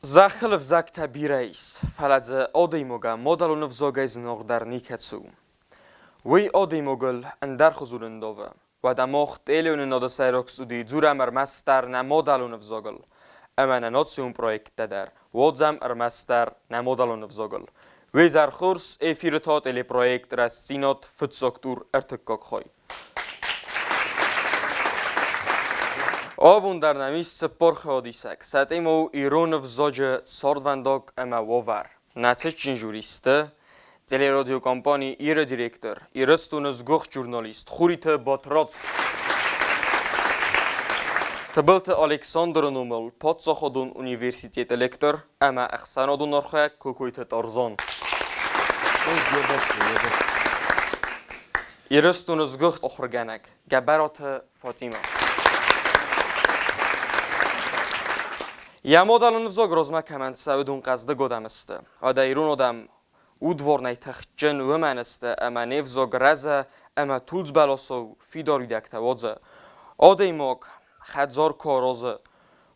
Захлв закта бирайс, фаладзе одеймога модалун взогайз ногдар никацу. Вی одеймогل اندر خزولن دوه و دماغ تیلیون نادا سایرکس دودی جورم ارمستر نمودالون vzogel. اما ناتسیون پرویکت در وادزم ارمستر نمودالون vzogel. وی زرخورس افیرتات الی پرویکت Ræstdзинад فتساکتور ارتکاک خوی. آبون در نمیست سپر خادیسک. ساتیمو ایرون vzogه ساردونداک اما وور. نتیجه جنجوریسته. Tele radio kampani Ир direktor, Irstуныз гох журналист, Хурита Батрац. Табылты Александр Нумел, Подсаходун университет лектор, ама Ахсанадун архая Кокойта Тарзан. Irstуныз гох охрганак, Габарата Фатима. Я модалун взог розмак хаманд Саудун қазды годамысты. Ада Ирун адам اودوار تخجن و منسته اما نفزاگ رزه اما تولز بلاسو فیداری دکته وادزه آده ماک خدزار کارازه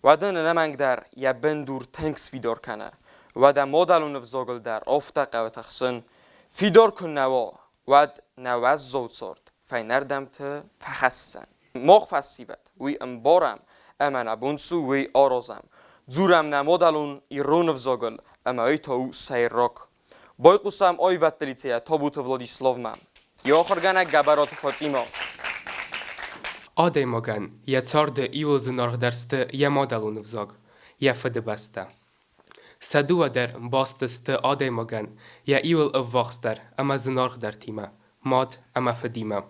و دن نمنگ در یه بندور تنکس فیدار کنه و ده مادلو نفزاگل در آفتقه و تخصن فیدار کن نوا و نواز زود سارد فینردم ته فخصن ماغ فسیبت وی انبارم اما نبونسو وی آرازم زورم نمادلون ایرون نفزاگل اما ای تاو سیر راک بای قسم آی وطلیتیه تابوت ولادیسلاو من یا آخرگنه گبرات فاطیما آده مگن یا تارد ایول زنارخ درسته یا مادلون vzog یا فده بسته سدو در باستسته آده مگن یا ایول افواخستر اما زنارخ در تیمه ماد اما فدیمه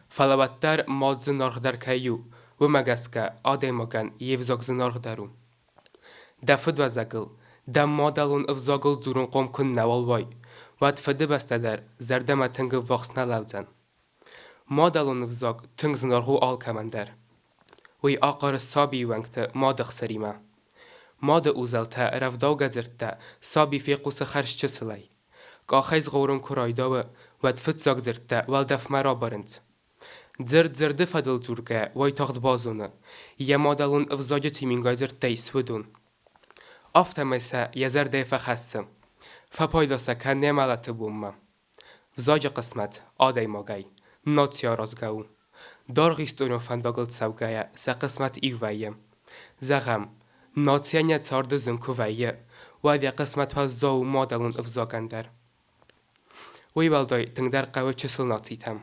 فلوتر ماد زنارخ در کهیو و مگسکه آده مگن یه vzog زنارخ درو دفت و زگل دم مادلون vzogل زورون قوم کن نوال وای واد فده بسته در زردم تنگ وقت نلوزن مادلون vzog تنگ زنارغو آل کمندر وی آقار سابی ونگت مادخ سریمه ماد اوزلته رفداو گذرته سابی فی قوس خرش چسلی گاخیز غورن کرایداو واد فتزاگ زرته والدف مرا برند زرد فدل زورگه وای تاخت بازونه یه مادلون vzog تیمینگای زرته سودون آفتمسه یه زرده فخصم فپایداسه که نمالت بومم vzog قسمت آده مگای ناتیا رازگاو دارغیستونو فنداگل سوگایه سه قسمت ایوایه زغم ناتیا نیتارد زنکو وایه وادی قسمت ها زاو مادلون vzogندر وی والدای تنگدر قوه چسل ناتیتم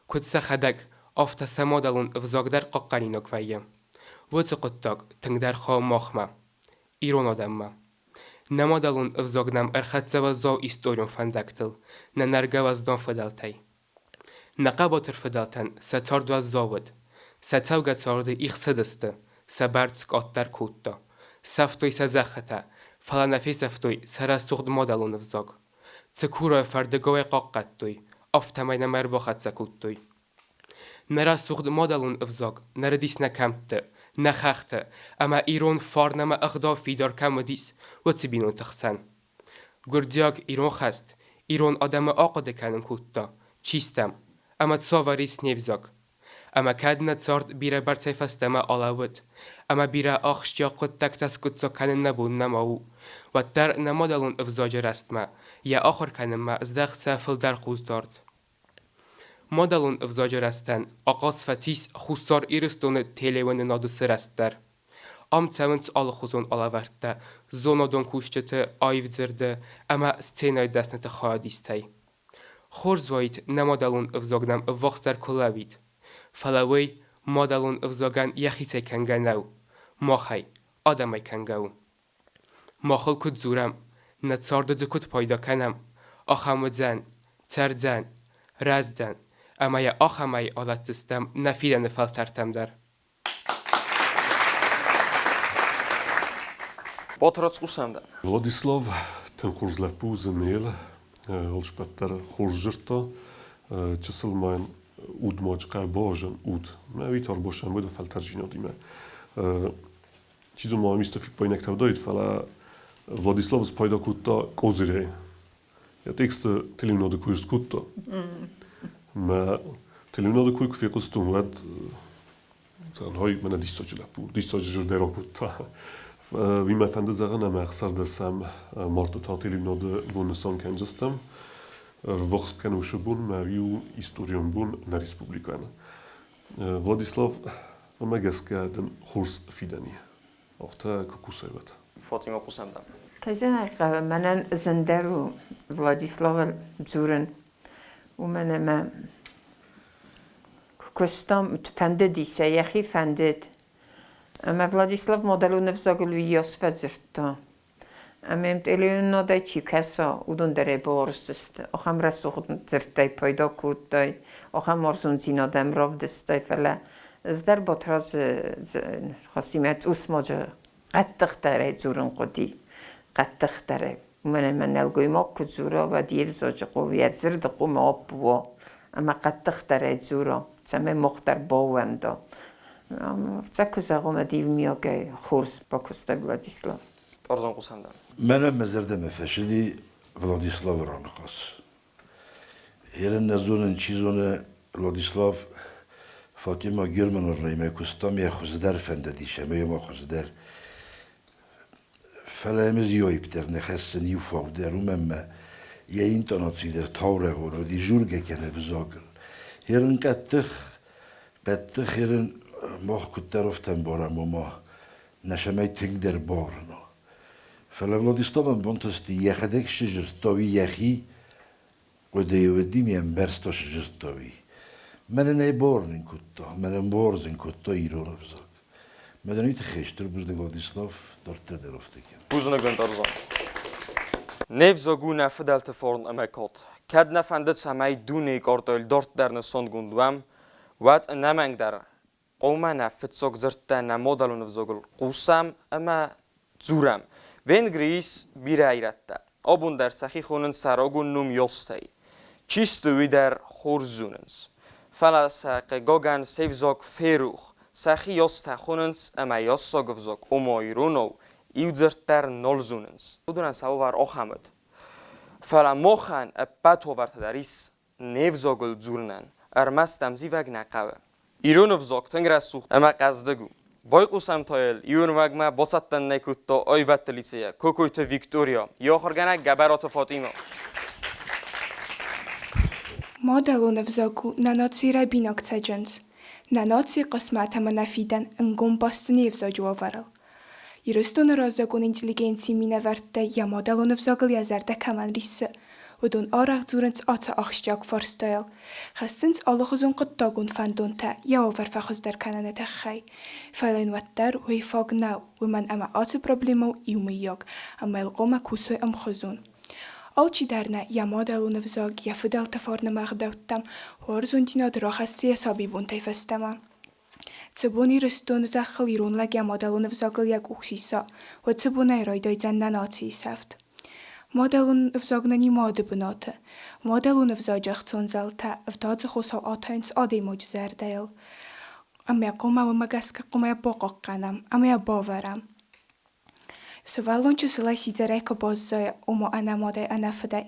کد سه خدک آفتسه مادلون vzog در قاقانینوک وایه وچه قدتاک تنگدر خواه ماخمه ایران آدمه نمادلون vzogنم ارخدسه و زاو ایستوریون فندکتل ننرگه و زدان فدالتای نقاباتر فدالتن ستارد و زاود ستاوگه تارده ایخ سدسته سبردسک آتدر کودتا سفتوی سزخته فلا نفی سفتوی سرستوخد مادلون vzog تکورای فردگوی قاقتوی آفتمای نمر باخت سکودتوی نرستوخد مادلون vzog نردیس نکمته نخخته اما ایران فارنما اخدا فیدار کم و دیس و تبینون تخسن گردیاگ ایران خست ایران آدم آقاده کنن کودتا چیستم اما تصاوریس nevzog اما کدنه تارد بیره برچه فستما آلاود اما بیره آخشیا قد تک تس کدسا کنن نبون نماو و در نمادلون vzog رستما یا آخر کنما ازدخت سفل در خوز دارد مادلون vzog رستن آقاس فتیس خوستار ایرستون تیلیون نادوس رستدر ام تونت آل خوزون آلاورده زونادون کوشته آیو زرده اما ستینای دستنت خواهدیستی خورزوید نمادلون vzogنم وقت در کلاوید فلاوی مادلون vzogن یخیسه کنگنو ماخی آدمای کنگو ماخل کد زورم نتسارده دکت پایدا کنم آخمودزن تردن رزدن اما یا آخمای آلت دستم نفیدن فلترتم در باتراц قسمده Владислав ten хурзлепу зенел алшпаттар хуржырта часыл майн удмачка божен уд ما витар бошан буду фалтаржинодиме чизу ма мистафик поинектав доит фала Владислав спайда кутта козире я текст теленода куйс кутта ما теленода куй кфи кустум вад هاي من ديستوج لابو ديستوج جرديرو كوتا Wie man fand es daran, am Sardasam morto tatili no de bonusson kanjastam. Vox kanusche bun Mariu historion bun na Republikana. Władysław Magaska den Hors Fidani. Auf der Kukusevat. فاطمه قسمدم كذا من زندرو فلاديسلاف زورن ومن ما كستام تفنددي سياخي فندد اما فلاديسلاف مودلو نفزاقل ويوس فزرتا اما امتليون نوداي چيكاسا ودون دره بورستست اخم رسوخ زرتاي پایدا کودتاي اخم مرزون زينادم راف دستاي فلا ازدر بطراز خاصيمات اسماجا قد تختاره زورن قدي قد تختاره من نلقي ماك زورا و دير زوج قوية زرد قوم أبوا أما قد تختاره زورا سمي مختار باوندا تاكو زغوم ديف مياقي خورس باكوستا فلاديسلاف ارزان قسمدم من مزردم فشلی ولادیسلاو رانقاس. هرن نزونن چیزونه ولادیسلاو فاطمه گرمن رایمه کستام یا خوزدر فنددیشه میام خوزدر فلامز یوی بتر نخستن یو فاودر و مم یا اینترنتیده تاوره و دی جورگه کنه بزاگل. هرن کتخ بدتخ هرن ماه کتر افتن بارم و ما نشمی تنگ در بارنا. فلولادیستان بانتستی یخدک شجرتاوی یخی و دیودی میم برستا شجرتاوی. من نبارن کتا، من بارزن کتا ایران بزاگ. مدنیت خشتر بزرگ ولادیسلاف دارتر درافته کن. بوزنه گند ارزان نفزاگو نفدلت فورن امکات کد نفندت سمی دونه کارتایل دارت در نسان گندوام وات نمنگ در قوما نفتساگ زرتن نمادلو نفزاگل قوسم اما زورم وینگریس بیره ایرته آبون در سخی خونن سراغون نوم یاستایی چیستوی در خورزوننس فلسق گاگن سیفزاگ فیروخ سخی یاسته خوننس اما یاستاگ فزاگ امایرونو ایوزرت در نالزوننس بدونن سوار آخمد فلا مخن ابت ورت دریس نفزاگل زورنن ارمستم زیوگ نقوه ایرون فزاگ تنگ رسوخ اما قصدگو بای قسم تایل ایون وگمه باستن نکوت تا آیوت لیسیه کوکویت ویکتوریا یا خرگنه گبرات فاطمه مادلو نفزاگو نناتی را بیناک تجنز نناتی قسمت هم نفیدن انگم باست نفزاجو آورل ایرستون رازاگون اینتلیگنسی می نورده یا مادلو نفزاگل یا زرده کمان ریسه و دون آرق زورنس آتا آخشجاک فرستایل خستنس آلخوزون قطاگون فندون تا یا آورفخوز در کنانه تخی فلین وطر وی فاگ نو و من اما آت پرابلیمو ایومیاگ اما القوم کوسوی امخوزون آلچی درنه یا مادلو نفزاگ یا فدال تفارن مغدوتم وارزون دینا دراخستی حسابی بون تیفستم تبونی رستون زخل ایرون لگ یا مادلو نفزاگل یک اخسیسا و تبونه رایدای زنن آتی سفت مادلون افزاگنانی ماده بناته مادلون افزاجخ تونزلته افتاد خوصا آتاینس آدی مجزر دیل اما قومه و مگسک قومه باقاق قنم اما باورم سوالون چه سلای سیزره که باززای اما انا ماده انا فدای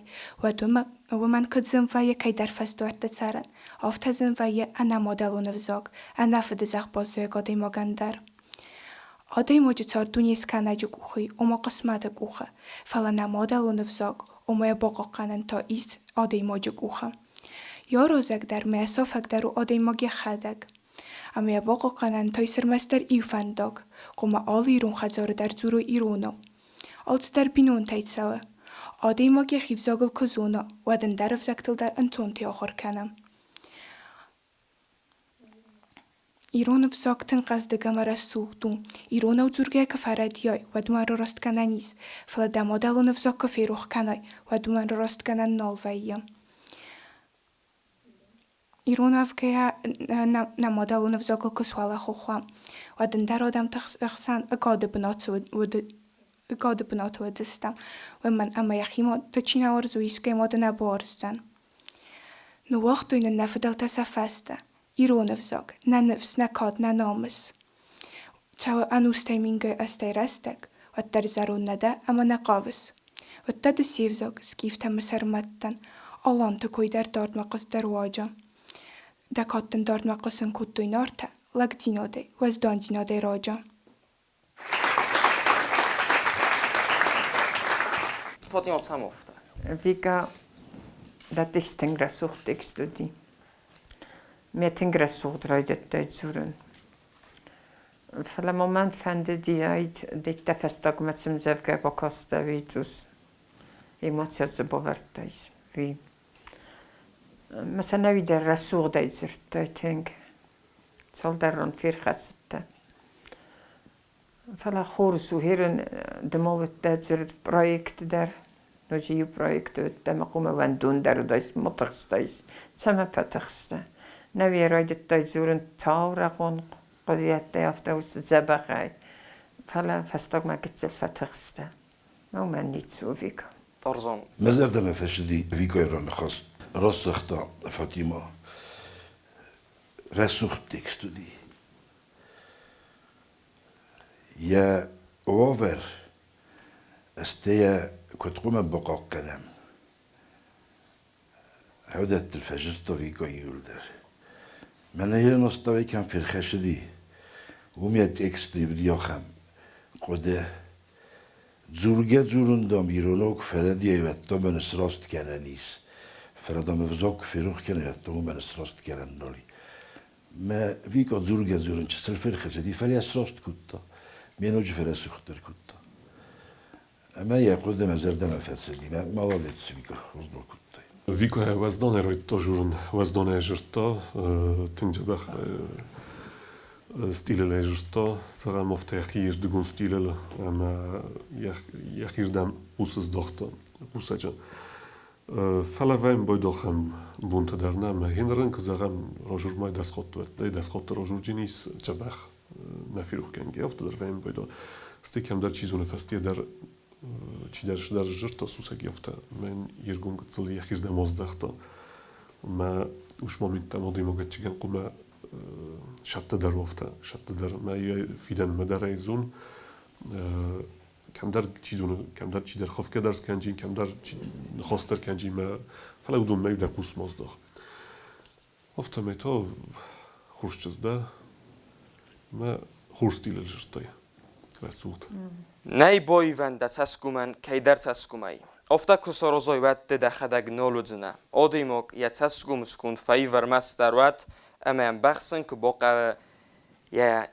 و من کد زنفایه که در فستوارده سرن آفت زنفایه انا مادلون افزاگ انا فده زخ باززای قادی مگندر آدای موجه چار دونیس کناجو گوخی اما قسمت گوخه فلا نمادلو نفزاگ اما باقا قنن تا ایس آدای موجه گوخه یا روزک در میسافک در آدای ماگی خدک اما باقا قنن تا سرمستر ایو فنداگ قوما آل ایرون خزار در زورو ایرونو آلت در بینون تایت سوه آدای ماگی خیفزاگل کزونا و دن در افزاکتل در انتونتی آخر کنم ایران افزاگ تن قصدگم را سوختون ایران او زورگه که فردیای و دومن را راست کنن نیست فلا دمادلون افزاگ که فیروخ کنای و دومن را راست کنن نالوییم ایران افکه نمادلون افزاگ که سواله خوخوام و دندر آدم تخصن اگاده بنات و دستم و من اما یخیما تچین آرزویست که ماده نبارستن نو وقت این نفدل تصفسته ایران افزاگ نه نفس نه کاد نه نامس چاو انوستیمینگه استی رستک و در زرون نده اما نقاوس و تد سیفزاگ سکیفتم سرمتن آلان تکوی در دارد مقص در واجه دکاتن دارد مقصن کتوی نارته لگ دیناده و از دان دیناده راجه فاطمه سمافته Vika da texten sucht textudi. Mer tänker sucht rajdet zurun. Fala moment fände die ait detta festdag med som zevga på kosta vitus. Emocja zabovertais. Vi. Mesela vidare rasur da zirta tänk. Soldaron firkhaste. Fala khursu hiren demovet da zirt projekt där. نجی پروژه تمام وندون در دایس متخصص سما فتخسته نوی راید تایزورن تاورقون قضیت یافته و زباقی فلا فستق ما کتل فتخسته ما من نیتسو فیکا ترزان مزار دم فشدی ویکای را نخواست راست فاطمه رسوخ تکستودی یا اوور استیا كتقوم بقاق كلام هودت الفجر طوي يولدر من هي نصطوي كان في الخش دي وميت اكستري بدي خم قده زورجت زورن دام يرونوك فردي يوتو من سراست كانانيس فردام فزوك فيروخ كان يوتو من سراست كانان نولي ما فيكو زورجت زورن تشسل فرخه دي فلي سراست كوتا مينوج فرسو خطر كوتا اما يقول ما زردنا فاسدي ما ولد سبيكو وزنو كوتا Viko je vazdone rojt to žurun, vazdone je žrto, tinjabah stilele je žrto, zara mofte jahir dgun stilele, ama jahir dam usas dochto, usajan. Fala vaim boydolcham bunta darna, ma hinran kazagam rojur mai das khot rojur jinis jabah nafiruch kan geofto dar vaim boydol. Stikam dar chizune fastie dar چی در جرت سوسه گفته من یرگون کتزلی یخیر دماز داشته ما وش مامین تمادی موقع چیکن قوم شت در وفته شت در ما فیدن مدرایزون کم در چیزونه کم در چی در خوف که درس کنجین کم در خواستر کنجین ما فلا بدون ما در پوست ماز داشت وفته می تو خوش چیز ده ما خوش ستیل جرتای رسوت نای بای وند سسکومن کی در سسکومی افتا کسروزای وقت دخدگ نولودزنه آدیموک یا سسکوم سکوند فای ورماس دروات اما بخشن که باقی یا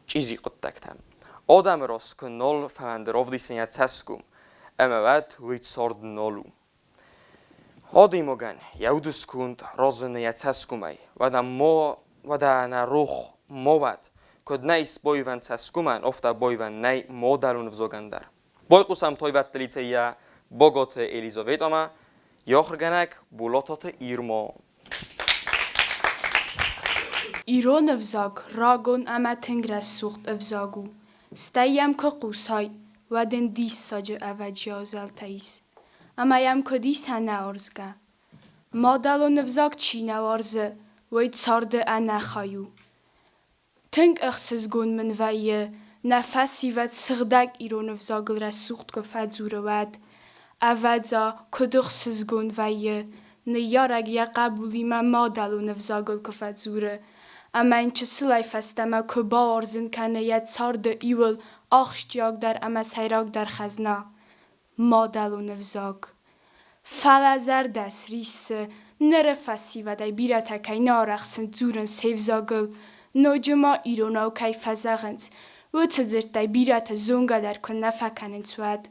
چیزی قطعتم آدم راست که نول فهمد رفدیسن یا سسکوم اما وقت ویت سرد نولو آدیموگن یهود سکوند رازن یا سسکومی و دا نروخ مواد کد نیست بایوان سسکومن افتا بایوان نی مادرون وزوگندر بای قسم توی وقت لیته یا باگات الیزاویت اما یاخرگنک بولاتات ایرما ایران افزاگ راگون اما تنگ رسوخت افزاگو ستایم که قوسای و دن دیس ساجه اوجیا زلتایز اما یم که دیس هنه ارزگه مادلون افزاگ چی نوارزه وید سارده انه خایو تنگ اخسزگون من وایه نفسی و سردگ ایران افزاگل رسوخت که فدزوره ود اوزا کدخسزگون وایه نیارگ یا قبولی من مادلون افزاگل که فدزوره اما این چه سلای فستمه که با ارزن کنه ید سارده ایول آخشتیاگ در اما سیراگ در خزنه مادلون افزاگ فلزر دست ریسه نره فسی و دی بیرتکی نارخسن زورن سیفزاگل نوجما ایروناو کی فزاغنت و تزرت دی بیرت زونگا در کن نفکنن سواد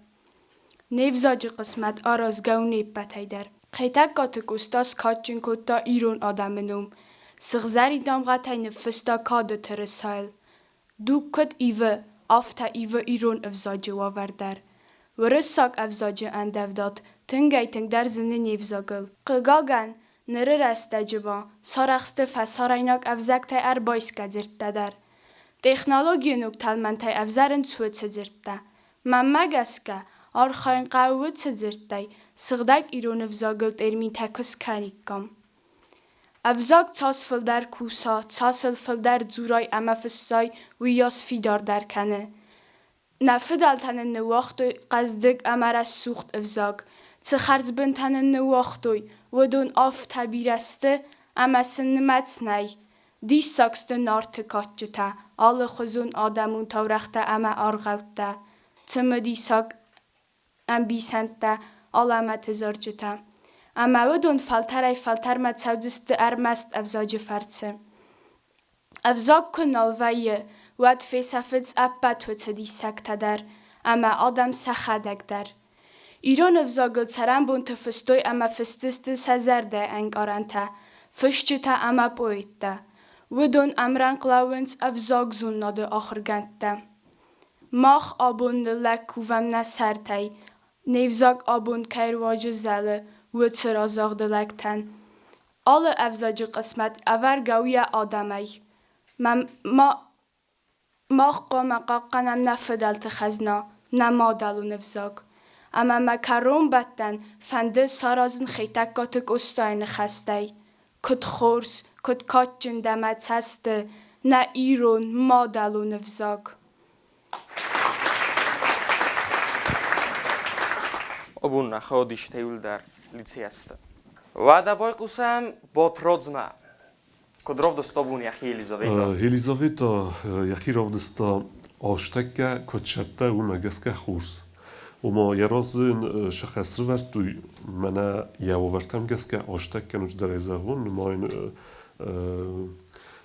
نیفزاج قسمت آرازگاو نیب بطای در خیتک گاتک استاز کاتچن کتا ایرون آدمنوم سغزری دام غطای نفستا کاده ترسایل دو کت ایوه آفتا ایوه ایرون افزاج واوردر و رساک افزاج اندفداد تنگای تنگ در زنه نیفزاگل قگاگن نره رسته جبا سارخسته فساریناک افزاک تای اربایس گذرت در تکنولوژی نوک تلمنتای افزارن سوت سزرت من مگسکه آرخاین قوت سزرت سغدک ایرون افزاگل ترمین تکس کنیکم افزاک تاسفل در کوسا تاسفل در زورای اما فسای و یاس فیدار در کنه نفدال تنه نواختو قصدک امر سوخت افزاگ چه خرز بن تنه نواختوی و دون آف تبیرسته اما سنمت نی دی ساکست نارت کاتجتا آل خزون آدمون تورخته اما آرغوته چه مدی ساک ام بیسنده علامت زرجتا. اما ودون فلتر متسودست ارمست افزاج فرڅه. افزاج کنالویه ود فیسافت ابد و تدی سکت در. اما آدم سخدک در. ایران افزاگل سرم بون تفستوی اما فستست سزرده انگ آرانتا. فشچتا اما بویتا. ودون امران قلاونس افزاگ زون ناده آخرگنده. ماخ آبون لکووم نسرتای. نیفزاگ آبون کیرواج زله و ترازاغ دلکتن. آل افزاج قسمت اول گوی آدمی. ماخ قام قاقنم نفدلت خزنا نمادلو نفزاگ. اما مکرون بدن فنده سارازن خیتک گاتک استاین خستای. کد خورس کد کاتجن دمت هسته نه ایرون مادلو نفزاگ. ابون نخوادیش تیول در لیتسی است. و دبای قسم با ترازمه. کد رفت دستابون یخی الیزاویتا. الیزاویتا یخی رفت دستا آشتک کد شده و مگسکه خورس. و ما یه راز شخص رو ورد توی منه یه ورتم گسکه آشتک کنوش در ایزاغون ما این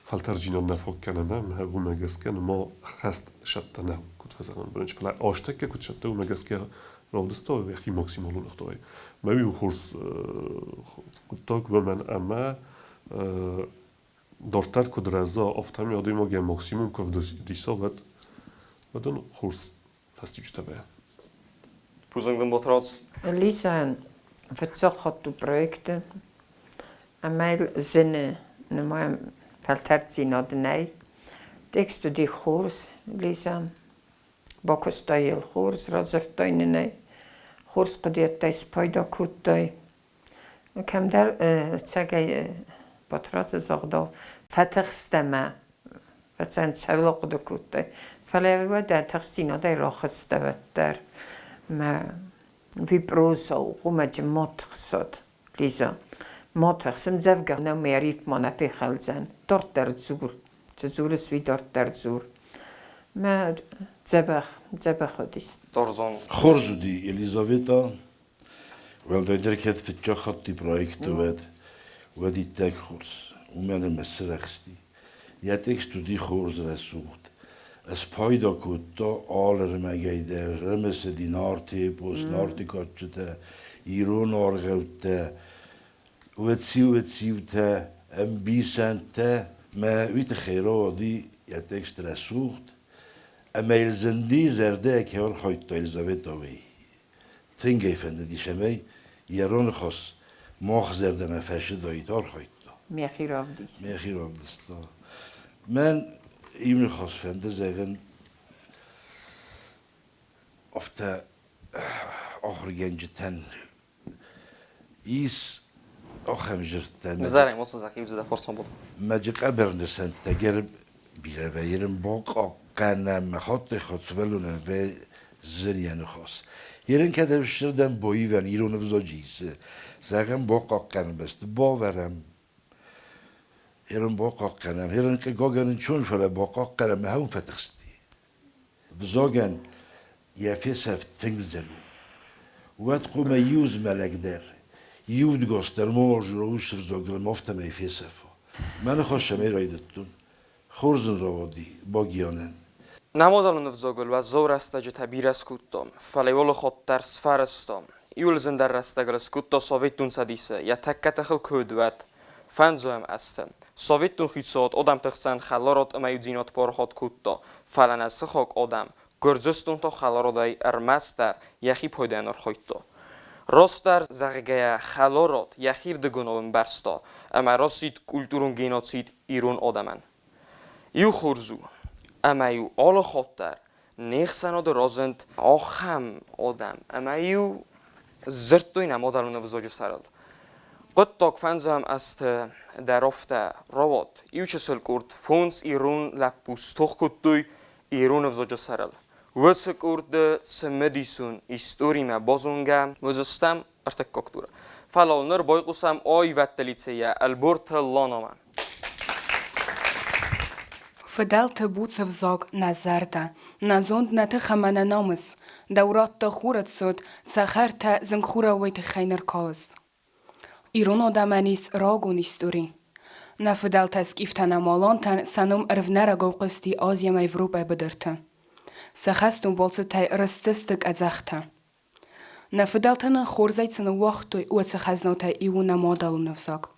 فلتر جیناد نفاق کنه نه هبون مگسکه ما خست شده نه کد فزاغن برنج کلا آشتک کد شده و مگسکه رفت دستا و یخی ماکسیمالو نختایی. ما بیو خورس کد تاک بر من اما دارتر کد رزا افتامی آدای ما گه ماکسیموم کف دیسا ودن خورس فستیوش تبه. Puzengden botrots. Lisa, verzocht du Projekte. Einmal Sinne, normal Ræstdзинад nej. Tekst du die Kurs, Lisa. Bakostayel Kurs, razertayne nej. Kurs qadiyatay spayda kuttay. Kam der tsagay botrot zagda fatxstama. Fatsan savlaqda kuttay. فلا ودا تخسينا داي راخص دبتر ما في بروسا وقومة ماتخصد ليزا ماتخسم زفقا نوم يعرف ما نفي خلزان دار تزور تزور سوي دار تزور ما زبخ ديست دارزان خورزو دي إليزافيتا والدا دركت في الجاخط دي برويكت ودي تاك خورز ومن المسرخستي يا تكستو دي خورز رسوت از پایدا کتا آل رمگیده رمس دی نارتی پوس نارتی کچته ایرون آرگوته وتسيوته ام بيسانته ما ويت خيرو دي يا تكست رسوخت اما يلزندي زردك هور خويت اليزابيتا وي تنجي فند دي شمي يرون خاص ماخ زرده ما فشه دايتار خويت ميخير دستا من ایمن خاص فنده زغن افته آخر گنجتن ایس آخر مجرتن نزاریم واسه زخی بزده فرصة بود مجق ابرنسن تگر بیره و یرم باق قنم خاط سوالونن و زنیان خاص یرن کده بشتردن بایی و ایرون بزا جیسه زغن باق قنم بست باورم هرن باقا قنم هرن که گاگن چون فلا باقا قنم هم فتخستی بزاگن یا فیسف تنگزلو وقت قوم یوز ملک در یود گاستر مارج روش بزاگل مفتم ای فیسفا من خوشم ای رایدتون خورزن روادی باگیانن نمادلون افزاگل و زور استجه تبیر اسکوتم فلیول خود درس فرستم یولزن در رستگل اسکوتا ساویتون سدیسه یا تکت خل کودوت فنزوهم استم ساویتون خیصات آدم تخسن خلارات امیودینات پارخات کودتا فلن از خاک آدم گرزستون تا خلارادای ارمستر یخی پایدانار خویتا راست در زغگه خلارات یخیر دگوناون برستا اما راستید کلتورون گیناتسید ایرون آدمن یو خورزو اما یو آل خاطر نیخسناد رازند آخم آدم اما یو زرتوی نمادلون وزاج سرد قد تاک فنزم است در افته رواد ایو چه سل کرد فونس ایرون لپوس توخ کتوی ایرون وزاج سرل وز کرد سمدیسون استوری ما بازونگم وزستم ارتک ککتوره فلال نر بای قسم آی وطلیتسیه البرت لانامن Федел те буцев зог на зерда, نزوند نتخ من نامس دورات تا خورت سود تخر تا زنگ خورا ویت خینر کالس ایران آدمانیس راگون استوری نفدال تسکیفتن مالانتن سنم ارونر گوقستی آزیم ایوروپا بدرتن سخستون بالس تای رستستک ازخته نفدالتن خورزایتن وقتوی و تخزنوتای ایون مادالو نفساق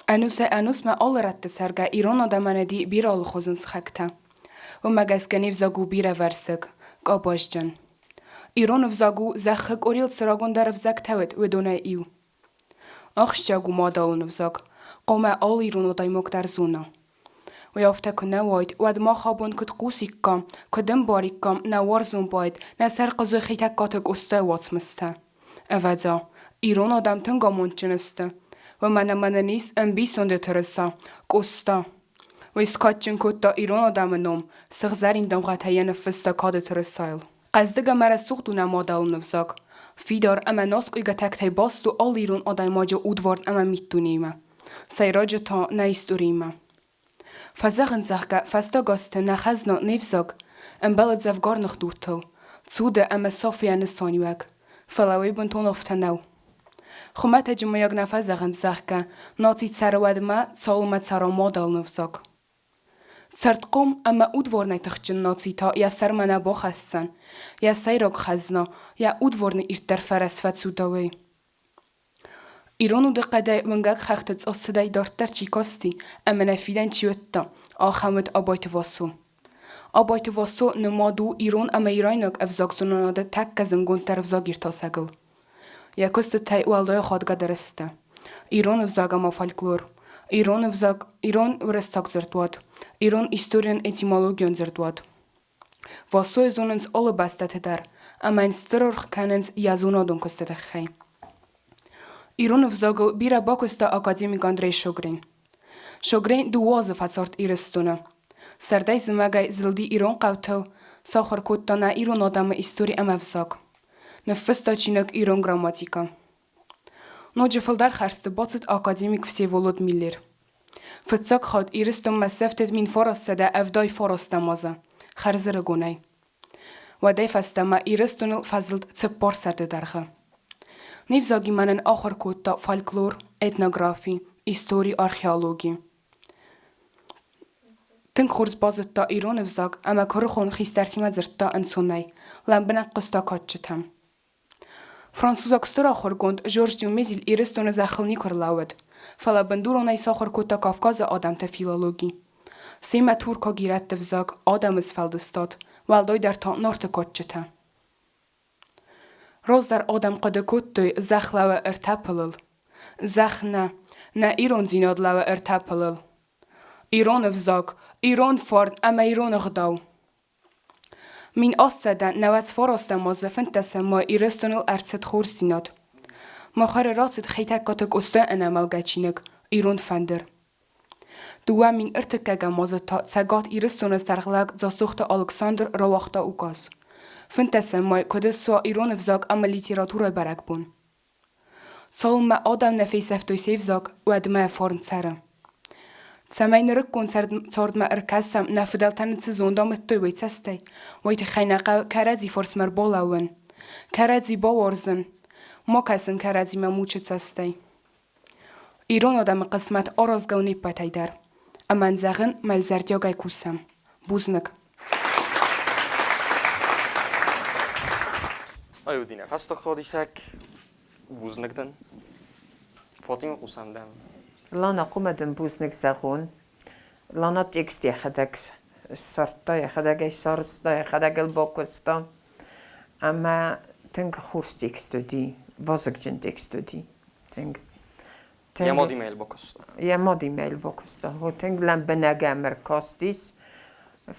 انوس ما آل رد تسرگه ایران آدمانه دی بیرال خوزن سخکته و مگس گنیف زاگو بیره ورسک گاباش جن ایران وزاگو زخک اوریل سراغون در وزاگ تاوید و دونه ایو آخش جاگو مادالو نفساق قومه آل ایران آدایموک در زونه و یافته که نواید و اد ما خوابون کد قوسی کام کدم باری کام نوارزون باید نسر قضو خیتک کاتک استه واتمسته اوزا ایران آدم تنگا منچنسته و من نیست ام بیسونده ترسا گستا و اسکاتچن کد دا ایران آدم نوم سغزرین دم غطایه نفسته کاد ترسایل قصدگه مرا سوختو نمادال نفساق فیدار اما ناسک ایگه تکتای باستو آل ایران آدم ماجه اودوارد اما میتونیمه سیراج تا نیستوریمه فزاغن زخگه فستا گاسته نخزنا نیفزاگ ام بلد زفگار نخدورتل تسوده اما صافیه نستانیوگ فلاوی بنتون افتنو خمت جمعیاگ نفزاغن زخگه ناتی تسرواد ما تسالومت سرا مادال نفزاگ تسرد قوم اما اودوار نیتخجن ناتی تا یا سرمنه باخستن یا سیراگ خزنا یا اودوارن ایرتر فرس فتسوداوی ایرانو دقیقه ونگک خختت از صدای دارتر چی کاستی اما نفیدن چیوتا آخمد آبایت واسو آبایت واسو نمادو ایران اما ایرانک افزاگ زناناده تک زنگون تر افزاگیر تا سگل یا کست تای والدای خودگه درسته ایران افزاگ اما فالکلور ایران ورستاگ زردواد ایران استورین اتیمولوگیون زردواد واسو زنانس آل بسته در اما این ستررخ کننز یا زنادون کسته تخی ایران افزاگل بیره باکستا اکادمیک اندری شوگرین دو وازف هزارت ایرستونه سردای زمگای زلدی ایران قوتل ساخر کتا نه ایران آدم استوری ام افزاگ نفستا چینک ایران گراماتیکا نو جفل در خرست باست اکادمیک فسیولود میلر فتساگ خود ایرستم مسفتت مین فراسته ده افدای فراسته مازه خرزر گونای و دای فسته ما ایرستونل فضلد تپار سرده درخه نیفزاگی منن آخر کتا فالکلور، etnografی، استوری، آرخیولوژی. تنگ خورز بازد تا ایران افزاگ اما کار خون خیسترتیمه زرد تا انسونای لنبنه قستا کاتشتم. فرانسوزاک سترا خورگوند جورج دیومزیل ایرستون زخلنی کرلاود فلا بندورونای ساخر کتا کافکاز آدم تا فیلولوژی. سیمه تورکا گیرد افزاگ آدم از فلدستاد والدای در تا نارت کاتشتم. روز در آدم قد کتوی زخ لوا ارتپلل. زخ نه ایران زیناد لوا ارتپلل. ایران افزاگ، ایران فرد اما ایران غداو. من آسدن نوت فراست مازفن تسمى ایرستونل ارتست خور زیناد. مخار راتت خیتک کتک استا انامل گچینک ایران فندر. دوام من ارتکاگ مازتا تساقات ایرستونل سرغلاق زاسوخت الکساندر رواختا اوکاس. فنتسمى كدسوا إيران فزاق أما ليتراتورة برك بون. صالم ما آدم نفيس افتوي سيفزاق وادما فورن سرم. تسمين ركون سرد ما اركاسم نفدل تن تزون دام التوي ويتستي ويتخينقا كرادي فورس مربولاون. كرادي باورزن. ما كسن كرادي ما موچ تستي. إيران آدم قسمت آرازگوني باتای در. اما نزغن ملزردیاگای کوسم. بوزنک. آیا دینه فست خودیشک بوزنکدن فاطمه قسم دم لانا قمدن بوزنک زغون لانا تکستی خدک سرطای خدک سارستای خدک الباکستا اما تنگ خورست تکستودی وازک جن تکستودی تنگ یا مادی میل باکستا و تنگ لم بنگه مرکاستیس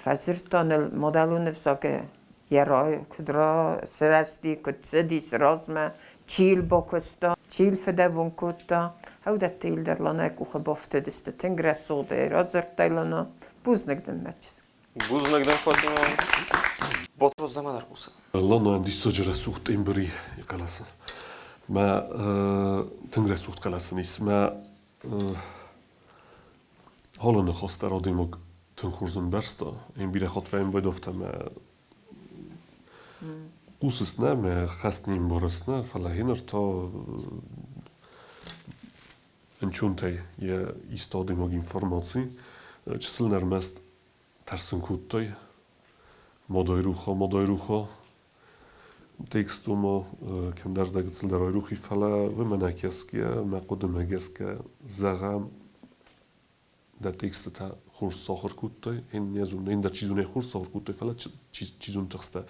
فزرتان المدلو نفساکه یرای کدرا سرستی کدسدی سرازمه چیل باکستا چیل فده بون کتا او ده تیل در لانه اخو بافته دسته تنگ رسوده رازر تیلانا بوزنگدن مچیز بوزنگدن فاطمه بطرز زمان در قوسه لانا عندي سجرة سوخت إمبري قلاسة ما تنقرأ سوخت قلاسة نيس ما هلا نخواست راديمك تنخورزن برستا این بیره خاطر این باید افتم قوسس نه ما خست نیم بارس نه فلا هنر تا انچون تای یه ایستادی مگ اینفورماسی چسل نرمست ترسن کود تای مادای روخا تکستو ما کم در دگتسل در روخی فلا و مناکیسکیه ما قدم نگیسکه زغم در تکست تا خورس ساخر کود تای این نیازون این در چیزونه خورس ساخر کود تای فلا چیزون تخسته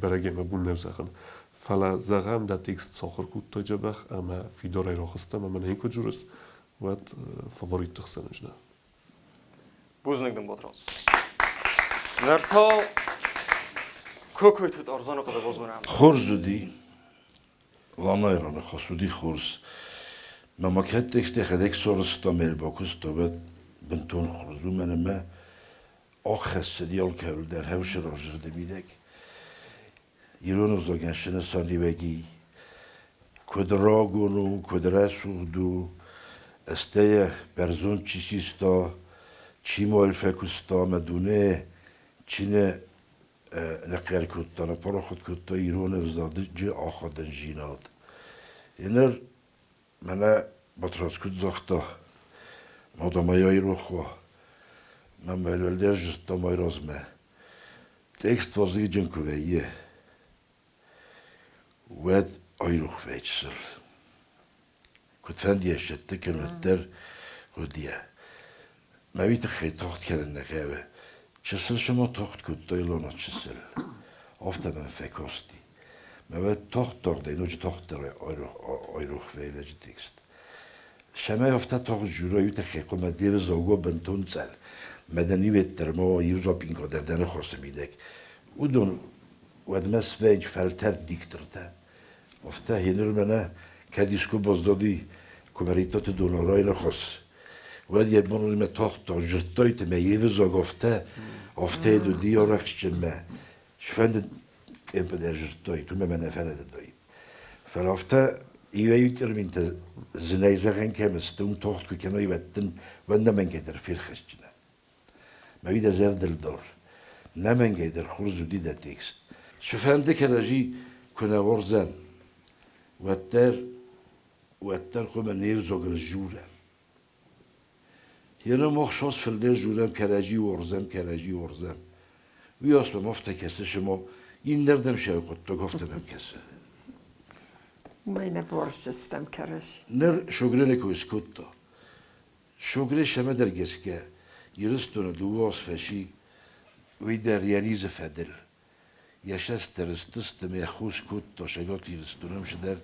برای ما بون نفسخن فلا زغم در تکست ساخر کود تای جبخ اما فیدارای را خستم اما نه کجورس وقت فاوریت تخسنش نه بوزنگدم بادراز نرتا کوکویتود ارزانو قده بازونم خورزودی وانا ایران خصودی خورز مملکت تکسته خدک سورستا مل باکوس تا بد بنتون خورزو منم آخس دیال کهول در هوش راجر دمیدک ایران از داگنشن سانی بگی کدراگونو کدرسودو استه برزون چیسیستا چی مالفکوستا مدونه چینه نقل کتا نپارا خود کتا ایران وزاده جه آخادن جیناد اینر منه بطراز کت زختا مادامای رو خوا من ملولدر جستا مای رازمه تکست وازی جنکویه ود آیروخ ویچسل کت فندیه شده کنوتر کدیه مویت خیلی تاخت کردن نکهوه چسل شما تاخت کد دایلانا چسل آفته من فکاستی موید تاخت اینو چه تاخت داره آیروخ ویله چه تکست شما آفته تاخت جورایی تا خیلی قمه دیو زاگو بنتون سل مدنی ویتر ما یوزا پینگا دردن خواسته میدک او دون ودمه سوینج فلتر دیکتر تا آفته هنر منه که دیسکو بازدادی کمریتات دولارای نخواست ولی یه بانو نیم تاخت جرتای تمیه زاگ آفته دو دیارخش جمعه شفند این پدر جرتای تو من نفرده دایی فرافته ایوه یوتر من تا زنای زغن که مستون تاخت که کنایی وطن ونده من که در فیرخش جنه موید زر دل دار نه من که در خورزو دی ده تکست شفنده که راجی کنوار زن وطر خو من نیو زاگر جوره یه مخشاس فلده جورم کراجی ورزم وی آسم مفته کسی شما این دردم شای خود تا گفتم کسی من برشستم کرش نر شگره نکویس کتا شگره شما در گسکه یرستون دواس فشی وی در یانیز فدل یشست درستست میخوز کتا شگات یرستونم شدر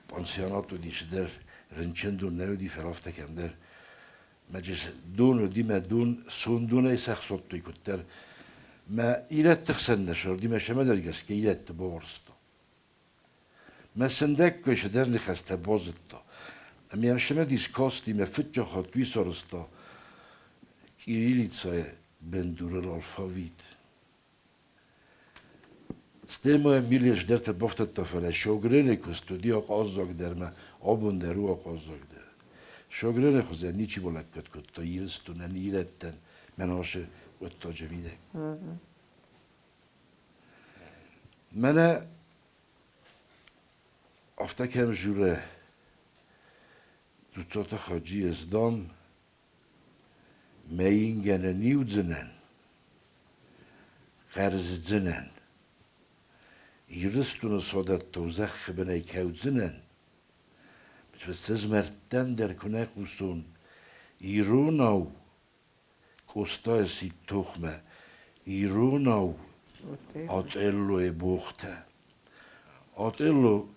پانسیاناتو دیشدر رنچندون نودی فرافته کندر مجلس دون و دیم دون سندونه سخصوت توی کتر ما ایرت تخسن نشور دیم شما درگست که ایرت باورستا ما سندک کش در نخسته بازتا اما هم شما دیسکاستی ما فتجا خطوی سارستا کیریلیتسای بندور الالفاویت ستیما میلیش در تبافت تفله شوگرنه کستو دی آقازاگ در ما آبون در رو آقازاگ در شوگرنه خوزه نیچی بولد کت تا یرستونه نیرتن مناشه کت تا جمیده منه افته کم جوره دوتاتا خاجی ازدام میینگنه نیودزنن Ræstdзинад juristunu sodat tozach benay kaudzinen. Betwist mertem der kunek usun ironau kosta si tochme ironau at ello e bochte. At ello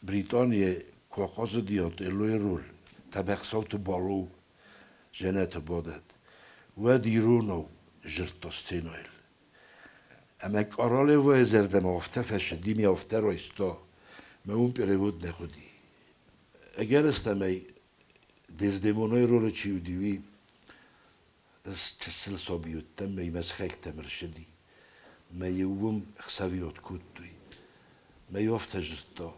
Britanië kwaqazı diyat ello e rol tabaxsat balu jenet badet. Wad ironau jirtastenoil. اما کاراله و ازردم آفته فشدی می آفته رایستا ما اون پیرود نخودی اگر استمی دزدمونای رو چیودیوی از چسل صابیوتم می مسخک تمرشدی ما یوم خسویات کودی ما یافته جستا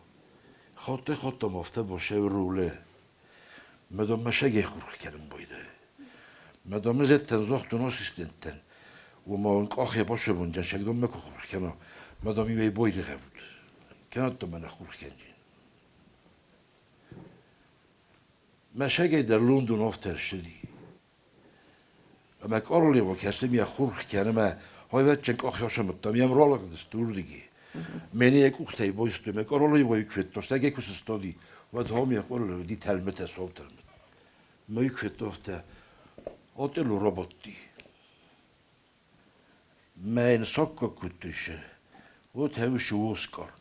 خاطه مافته باشه روله مدام مشه خورخ کردم بایده مدام زدتن زخت و ناسیستن و ما اون آخه باشه بون جن شکدم مکخور کنه مدامی وی بایری خود کنه تو من خور کنجین مشاگه در لندن افتر شدی اما کارلی و کسی می خور کنه ما های وقت چنگ آخه هاشم بتم یم راله دستور دیگه منی یک وقتی بایست می کارلی و یک فت داشت اگه کس استادی و دام یک کارلی دی تلمت سال تلمت ما یک فت داشته آتلو رابطی من ساکا کتشه و تهوش اوسکار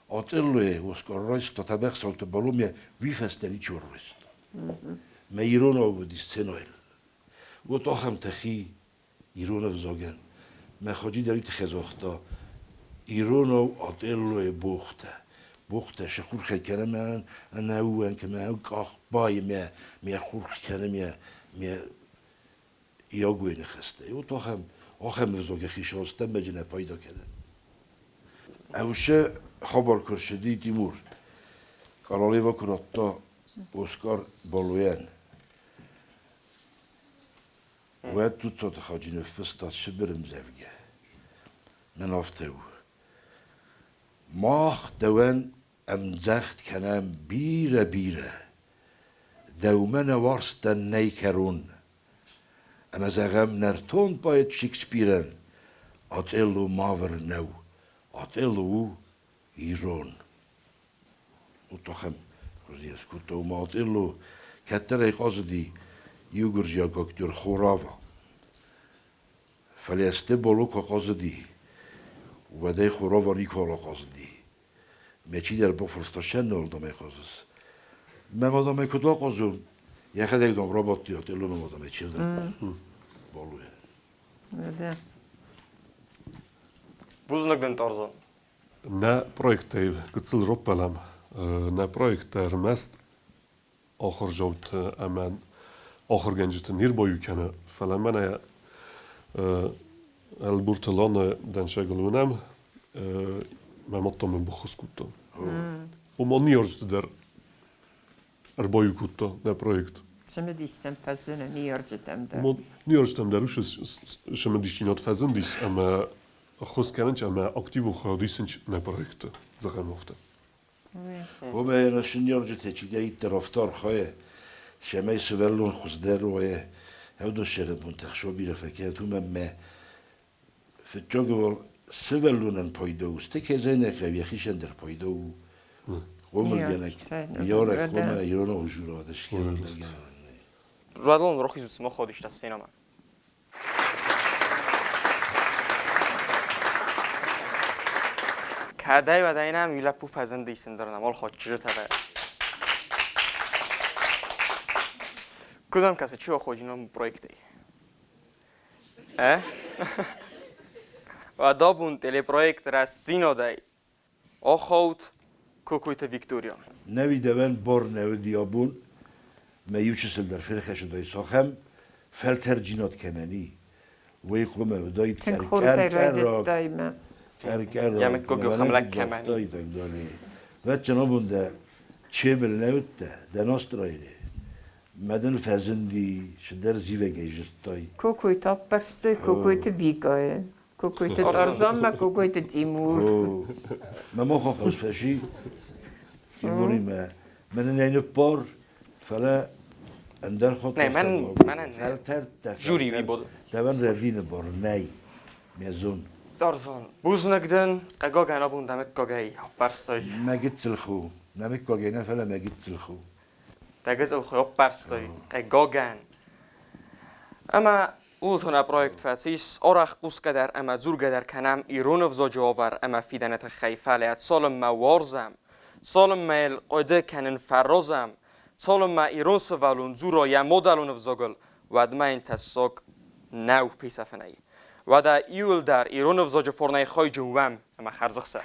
آتلو اوسکار رایست تا تبخ سالت بالومی ویفستنی چور رایست ما ایران آودی سنویل و تا هم تخی ایران افزاگن ما خواجی داری تخزاختا ایران آتلو بوخته شخور خی کنه من نهوان که من کاخ بای می خور کنه می یاگوی نخسته و تا هم آخم افزاگ خیش هسته مجنه پایدا کنه اوشه خبر کرشدی تیمور کارالی و کراتا اسکار بالوین و تو تا خواجی نفست از شبرم زفگه من آفته ماخ دوان امزخت کنم بیره دومن وارستن نیکرون اما زغم نرتون باید شکسپیرن آتلو ماور نو آتلو ایران و تاخم روزی از کتا و ما آتلو کتر ای قاضدی یوگرجیا گاکتور خوراوا فلیسته بالو که قاضدی و دی خوراوا نیکالا قاضدی میچی در بفرستاشن نولدام ای قاضز ممادام ای کدا قاضون یخه دیگدام رابطی آتلو ممادام ای چیر در قاضون بالوه ده Buzunakdan tarzan. Ne projekte gıtsıl roppelam, ne projekter mest ahırjavt amen ahırgencitin nirboyu kene falan bana el burtalanı den şegalunem memottam bu khuskutta. Man niyarjt der erboyu kutta ne projekt. Semedissem fazene niyarjetem de. Man niyarjtem der semedishinat fazendis ama خوست کردن که ما اکتیو و خودیسنج نپرایکت زخم افته. و ما نشنیار جته چی دایی طرفدار خواهی شمای سوالون خزده روی هودو شرب منتخشو بیره فکر تو ما فتجاگور سوالونن پایدوست که زینه که یخیشن در پایدو قومل گنک میاره قوم ایران و جورادش کنه. Radalon roxi zut ma khodish dastena man. کدای و داینم یلا پو فزنده ایستندرن مال خود چیزی تره. کدام کسی چی آخوجینم پروژکتی؟ و دابون تلی پروژکت رەیستدزینادای آخوت کوکویت ویکتوریا. نوی دوان بار نوی دیابون میوچه سل در فرخش دای ساخم فلتر جینات کمانی وی قومه و دای ترکر دایم. یعنی کوکو خملک کمانی. و جنابون ده چهل نوت ده ناسترایه مدن فزندی شدر زیوه گیجستای. کوکویت آپرسته کوکویت بیگای. کوکویت تارزان و کوکویت تیمور. ما خواهد فشی تیموری من نینه بار فلا اندر خود. نه من جوری بی بود. دوان روین بار نی میزون. تارزان بوزنگدن قگا گنابون دمک قگای آپرستای. مگید سلخو نمیک قگای نه فلا مگید سلخو. تگز او خیاب پرستای قگا گن. اما اولتون پروژکت فاتیس آرخ قوس قدر اما زور قدر کنم ایران افزا جاور اما فیدنت خیفالیت سالم ما وارزم سالم ما قده کنن فرازم سالم ما ایران سوالون زورا یا مدلون افزاگل ود ما این تساق نو فیسفنی و دا ایول در ایران افزا جفرنای خای جوام اما خرزخ سر